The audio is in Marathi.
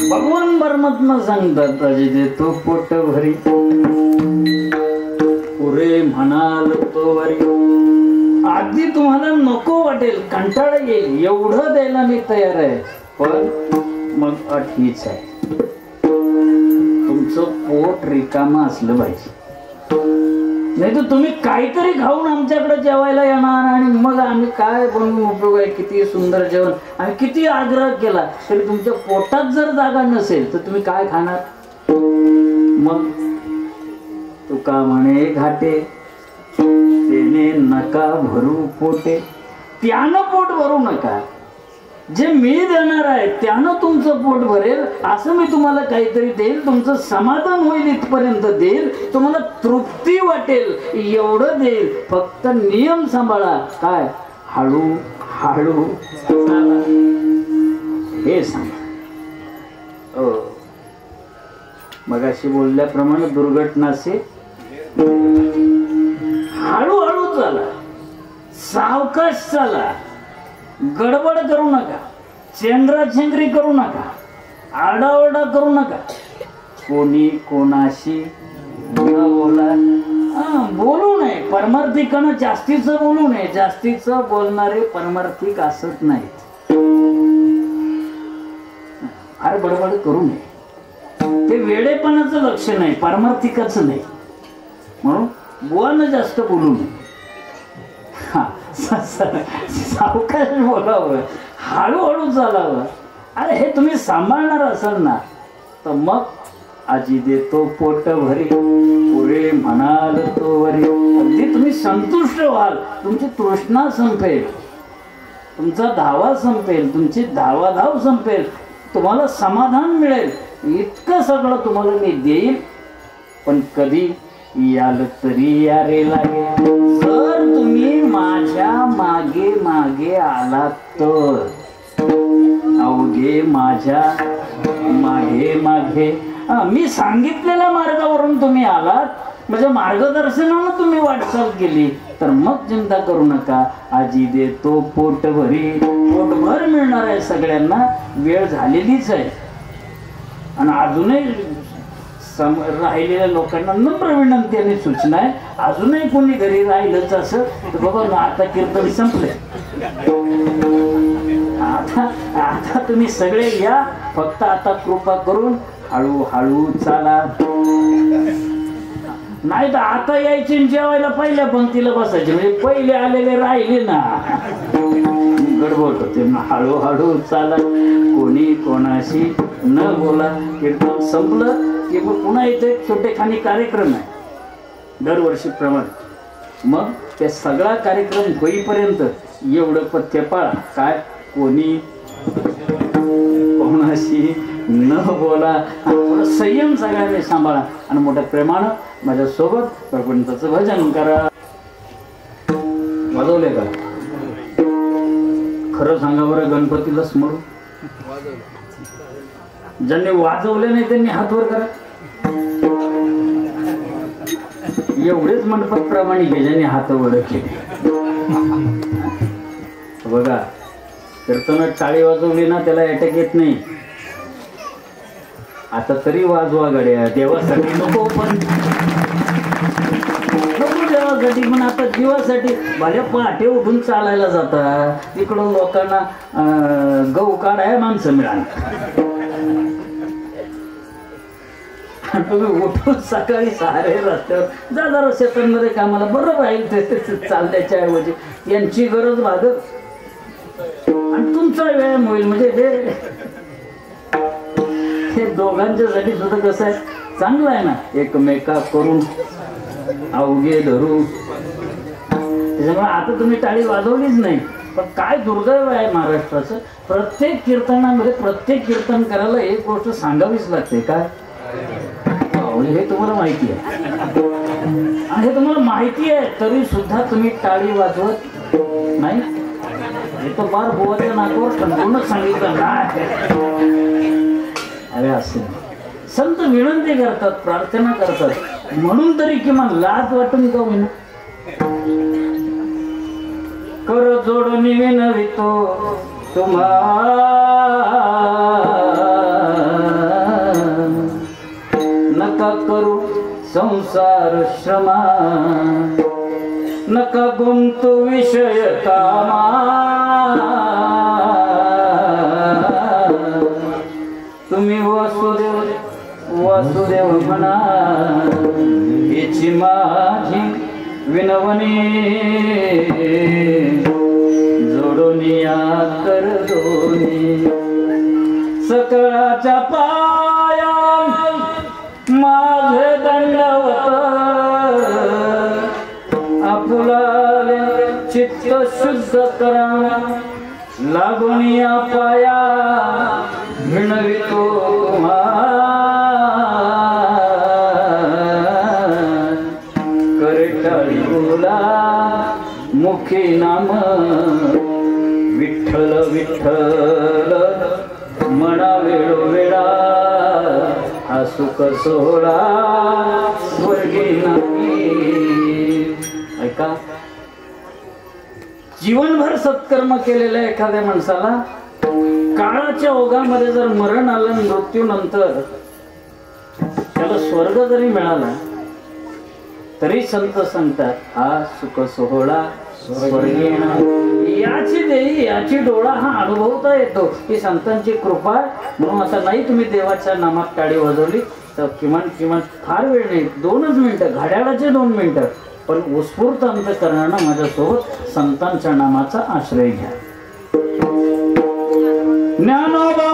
भगवान परमात्मा सांगतात अजी देतो पोट भरी पुरे म्हणाल तो वरी. अगदी तुम्हाला नको वाटेल, कंटाळा येईल, एवढं द्यायला मी तयार आहे, पण मग अट हीच आहे, तुमचं पोट रिकामं असलं पाहिजे. नाही तर तुम्ही काहीतरी खाऊन आमच्याकडे जेवायला येणार आणि मग आम्ही काय बनवून उपयोग आहे, किती सुंदर जेवण, आणि किती आग्रह केला तरी तुमच्या पोटात जर जागा नसेल तर तुम्ही काय खाणार. मग तुका म्हणे घाटे तेने नका भरू पोटे. त्यानं पोट भरू नका, जे मी देणार आहे त्यानं तुमचं पोट भरेल, असं मी तुम्हाला काहीतरी देईल, तुमचं समाधान होईल इथपर्यंत देईल, तुम्हाला तृप्ती वाटेल एवढं देईल. फक्त नियम सांभाळा, काय हळू हळू हे सांगा. मगाशी बोलल्याप्रमाणे दुर्घटनाचे हळूहळू चाला, सावकाश चाला, गडबड करू नका, चेंगराचेंगरी करू नका, आरडाओरडा करू नका, कोणी कोणाशी न बोला. बोलू नये, परमार्थिकानं जास्तीचं बोलू नये, जास्तीचं बोलणारे परमार्थिक असत नाहीत. फार बडबड करू नये, ते वेडेपणाचं लक्षण आहे, पारमार्थिकाचं नाही. म्हणून बुवानं जास्त बोलू नये, सावकाश बोलावं, हळूहळू चालावं. अरे हे तुम्ही सांभाळणार असाल ना तर मग आजी देतो पोट भरी पुरे म्हणाल तो वरी. अगदी तुम्ही संतुष्ट व्हाल, तुमची तृष्णा संपेल, तुमचा धावा संपेल, तुमची धावाधाव संपेल, तुम्हाला समाधान मिळेल. इतकं सगळं तुम्हाला मी देईल. पण कधी याल तरी यारे लागेल, जर तुम्ही माझ्या मागे मागे आलात तर. अवघे माझ्या मागे मागे, मी सांगितलेल्या मार्गावरून तुम्ही आलात, म्हणजे मार्गदर्शनानं तुम्ही वाटचाल केली तर मग चिंता करू नका. आजी देतो पोट भरी, पोटभर मिळणार आहे सगळ्यांना. वेळ झालेलीच आहे आणि अजूनही राहिलेल्या लोकांना नम्र विनंती आणि सूचना आहे, अजूनही कोणी घरी राहिलंच असं तर बघा ना, आता कीर्तन संपले, आता तुम्ही सगळे या, फक्त आता कृपा करून हळूहळू चाला. नाही तर आता यायचे जेवायला पहिल्या पंक्तीला बसायचे, म्हणजे पहिले आलेले राहिले ना, गडबड होते. हळूहळू चाला, कोणी कोणाशी न बोला. कीर्तन संपलं की मग पुन्हा इथे छोटेखानी कार्यक्रम आहे दरवर्षीप्रमाणे. मग ते सगळा कार्यक्रम होईपर्यंत एवढं पथ्य पाळा, काय कोणी कोणाशी न बोला, संयम सगळ्यांनी सांभाळा आणि मोठ्या प्रेमानं माझ्यासोबत भगवंताचं भजन करा. वाजवले का? खरं सांगा बरं, गणपतीला स्मरू. ज्यांनी वाजवले नाही त्यांनी हात वर करा. एवढेच मंडपात प्रामाणिक आहे ज्यांनी हात वर केले. बघा, कीर्तनात टाळी वाजवली ना त्याला अटॅक येत नाही. आता तरी वाजवा गड्या, देवासाठी नको, पण नको देवासाठी, पण आता जीवासाठी. भल्या पहाटे उठून चालायला जाता, तिकडून लोकांना गहू काढाय माणसं मिळाली, तुम्ही उठून सकाळी सारे रस्त्यावर जा, जरा शेतांमध्ये कामाला बरं राहील ते चालण्याच्या ऐवजी. यांची गरज भागत आणि तुमचा व्यायाम होईल. म्हणजे हे दोघांच्यासाठी सुद्धा कसं आहे, चांगलं आहे ना, एकमेका करून अवघे धरू. त्याच्यामुळे आता तुम्ही टाळी वाजवलीच नाही, पण काय दुर्दैव आहे महाराष्ट्राचं, प्रत्येक कीर्तनामध्ये प्रत्येक कीर्तन करायला एक गोष्ट सांगावीच लागते. काय? हे तुम्हाला माहिती आहे, आणि हे तुम्हाला माहिती आहे तरी सुद्धा तुम्ही टाळी वाजवत नाही. हे तर फार बुवाच्या नाकावर संपूर्णच सांगितलं नाही. अरे असे संत विनंती करतात, प्रार्थना करतात, म्हणून तरी किमान लाज वाटून का होईना. कर जोडून विनवितो तुम्हा नका करू संसार श्रमा नका गुंतू विषय कामा तुम्ही वासुदेव वासुदेव म्हणा हिची माझी विनवणी जोडोनिया कर दोन्ही सकळाच्या पाया माझे दंडवत आपुलाले चित्त शुद्ध करा लागोनिया पाया विणवितो करटाळी बोला मुखी नाम विठ्ठल विठ्ठल म्हणा वेळोवेळा हा सुख सोहळा स्वर्गी नाही. ऐका, जीवनभर सत्कर्म केलेल्या एखाद्या माणसाला काळाच्या ओघामध्ये जर मरण आलं, मृत्यूनंतर त्याला स्वर्ग जरी मिळाला तरी संत सांगतात हा सुख सोहळा स्वर्गीय नाही. याची देही याची डोळा हा अनुभवता येतो ही संतांची कृपा. म्हणून आता नाही तुम्ही देवाच्या नामात टाळी वाजवली तर किमान किमान फार वेळ नाही, 2च मिनिटं, घड्याळाचे 2 मिनिटं, पण उत्स्फूर्त अंतःकरणानं माझ्यासोबत संतांच्या नामाचा आश्रय घ्या. ज्ञानोबा